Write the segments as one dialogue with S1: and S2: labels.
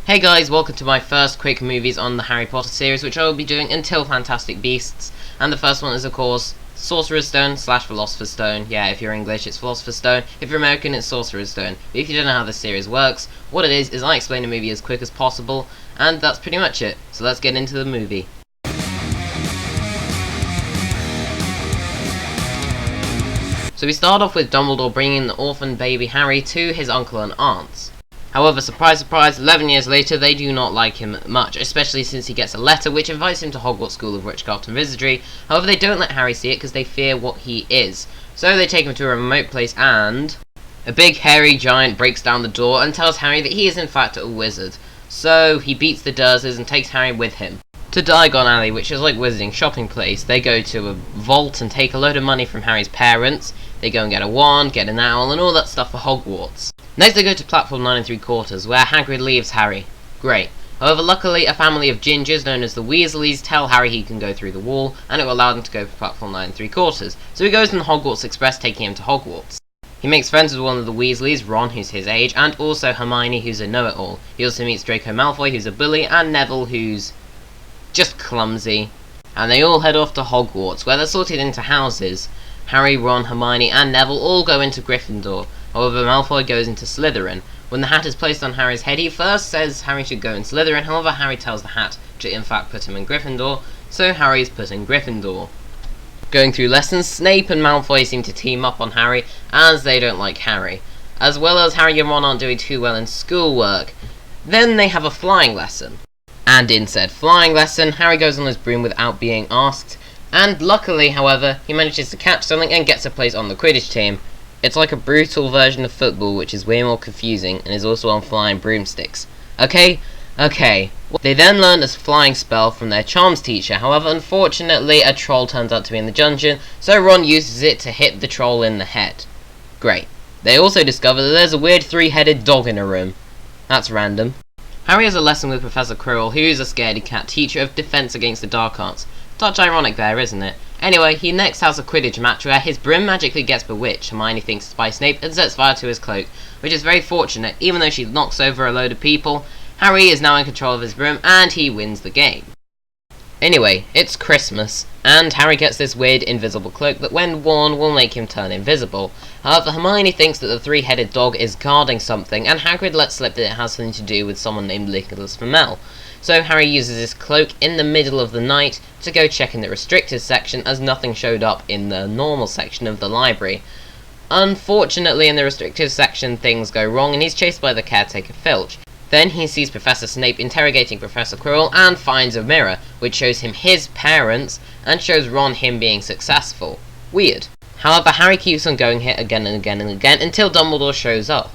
S1: Hey guys, welcome to my first quick movies on the Harry Potter series, which I will be doing until Fantastic Beasts. And the first one is, of course, Sorcerer's Stone / Philosopher's Stone. Yeah, if you're English, it's Philosopher's Stone. If you're American, it's Sorcerer's Stone. But if you don't know how this series works, what it is I explain a movie as quick as possible, and that's pretty much it. So let's get into the movie. So we start off with Dumbledore bringing the orphan baby Harry to his uncle and aunts. However, surprise surprise, 11 years later they do not like him much, especially since he gets a letter which invites him to Hogwarts School of Witchcraft and Wizardry. However, they don't let Harry see it because they fear what he is. So they take him to a remote place and a big hairy giant breaks down the door and tells Harry that he is in fact a wizard. So he beats the Dursleys and takes Harry with him to Diagon Alley, which is like wizarding shopping place. They go to a vault and take a load of money from Harry's parents. They go and get a wand, get an owl, and all that stuff for Hogwarts. Next they go to platform 9 3/4, where Hagrid leaves Harry. Great. However, luckily a family of gingers known as the Weasleys tell Harry he can go through the wall, and it will allow them to go for platform 9 3/4. So he goes on the Hogwarts Express, taking him to Hogwarts. He makes friends with one of the Weasleys, Ron, who's his age, and also Hermione, who's a know-it-all. He also meets Draco Malfoy, who's a bully, and Neville, who's just clumsy. And they all head off to Hogwarts, where they're sorted into houses. Harry, Ron, Hermione, and Neville all go into Gryffindor. However, Malfoy goes into Slytherin. When the hat is placed on Harry's head, he first says Harry should go in Slytherin. However, Harry tells the hat to in fact put him in Gryffindor, so Harry is put in Gryffindor. Going through lessons, Snape and Malfoy seem to team up on Harry, as they don't like Harry. As well as Harry and Ron aren't doing too well in schoolwork. Then they have a flying lesson. And in said flying lesson, Harry goes on his broom without being asked. And luckily, however, he manages to catch something and gets a place on the Quidditch team. It's like a brutal version of football, which is way more confusing and is also on flying broomsticks. Okay. They then learn a flying spell from their charms teacher. However, unfortunately, a troll turns out to be in the dungeon, so Ron uses it to hit the troll in the head. Great. They also discover that there's a weird 3-headed dog in a room. That's random. Harry has a lesson with Professor Quirrell, who's a scaredy cat teacher of defense against the dark arts. Touch ironic there, isn't it? Anyway, he next has a Quidditch match where his broom magically gets bewitched. Hermione thinks it's by Snape and sets fire to his cloak, which is very fortunate. Even though she knocks over a load of people, Harry is now in control of his broom and he wins the game. Anyway, it's Christmas, and Harry gets this weird invisible cloak that when worn will make him turn invisible. However, Hermione thinks that the 3-headed dog is guarding something, and Hagrid lets slip that it has something to do with someone named Nicholas Flamel. So Harry uses his cloak in the middle of the night to go check in the restricted section, as nothing showed up in the normal section of the library. Unfortunately, in the restricted section things go wrong and he's chased by the caretaker Filch. Then he sees Professor Snape interrogating Professor Quirrell and finds a mirror, which shows him his parents and shows Ron him being successful. Weird. However, Harry keeps on going here again and again and again until Dumbledore shows up.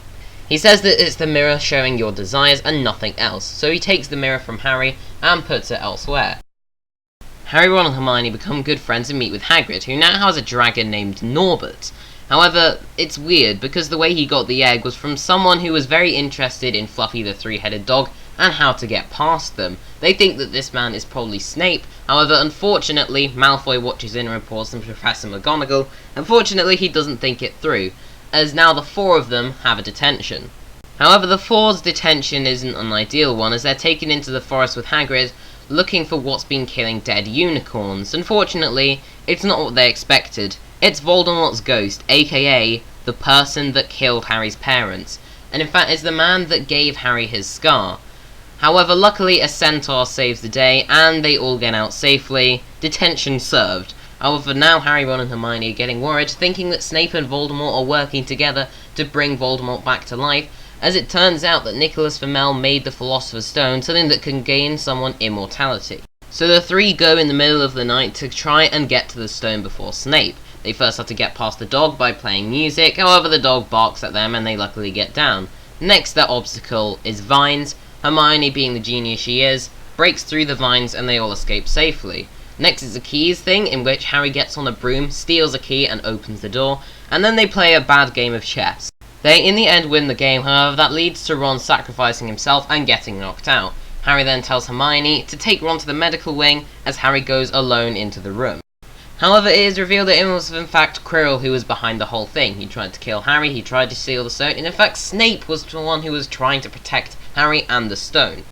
S1: He says that it's the mirror showing your desires and nothing else, so he takes the mirror from Harry and puts it elsewhere. Harry, Ron and Hermione become good friends and meet with Hagrid, who now has a dragon named Norbert. However, it's weird because the way he got the egg was from someone who was very interested in Fluffy the 3-headed dog and how to get past them. They think that this man is probably Snape. However, unfortunately, Malfoy watches in and reports them to Professor McGonagall. Unfortunately, he doesn't think it through, as now the 4 of them have a detention. However, the 4's detention isn't an ideal one, as they're taken into the forest with Hagrid, looking for what's been killing dead unicorns. Unfortunately, it's not what they expected. It's Voldemort's ghost, aka the person that killed Harry's parents, and in fact it's the man that gave Harry his scar. However, luckily a centaur saves the day, and they all get out safely. Detention served. However, now Harry, Ron and Hermione are getting worried, thinking that Snape and Voldemort are working together to bring Voldemort back to life, as it turns out that Nicholas Flamel made the Philosopher's Stone, something that can gain someone immortality. So the 3 go in the middle of the night to try and get to the stone before Snape. They first have to get past the dog by playing music, however the dog barks at them and they luckily get down. Next, their obstacle is vines. Hermione, being the genius she is, breaks through the vines and they all escape safely. Next is a keys thing, in which Harry gets on a broom, steals a key and opens the door, and then they play a bad game of chess. They in the end win the game, however that leads to Ron sacrificing himself and getting knocked out. Harry then tells Hermione to take Ron to the medical wing, as Harry goes alone into the room. However, it is revealed that it was in fact Quirrell who was behind the whole thing. He tried to kill Harry, he tried to steal the stone, and in fact Snape was the one who was trying to protect Harry and the stone.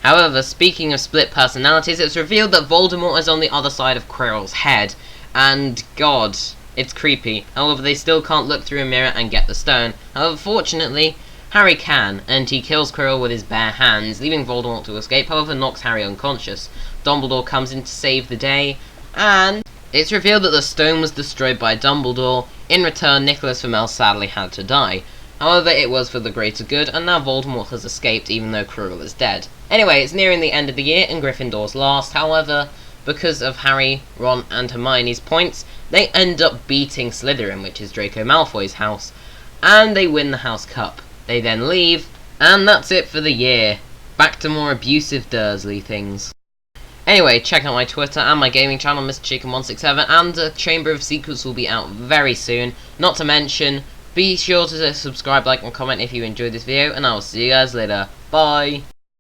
S1: However, speaking of split personalities, it's revealed that Voldemort is on the other side of Quirrell's head, and God, it's creepy. However, they still can't look through a mirror and get the stone. However, fortunately, Harry can, and he kills Quirrell with his bare hands, leaving Voldemort to escape, however knocks Harry unconscious. Dumbledore comes in to save the day, and it's revealed that the stone was destroyed by Dumbledore. In return, Nicholas Flamel sadly had to die. However, it was for the greater good, and now Voldemort has escaped even though Quirrell is dead. Anyway, it's nearing the end of the year, and Gryffindor's last. However, because of Harry, Ron, and Hermione's points, they end up beating Slytherin, which is Draco Malfoy's house, and they win the House Cup. They then leave, and that's it for the year. Back to more abusive Dursley things. Anyway, check out my Twitter and my gaming channel, MrChicken167, and the Chamber of Secrets will be out very soon. Not to mention, be sure to subscribe, like, and comment if you enjoyed this video, and I will see you guys later. Bye!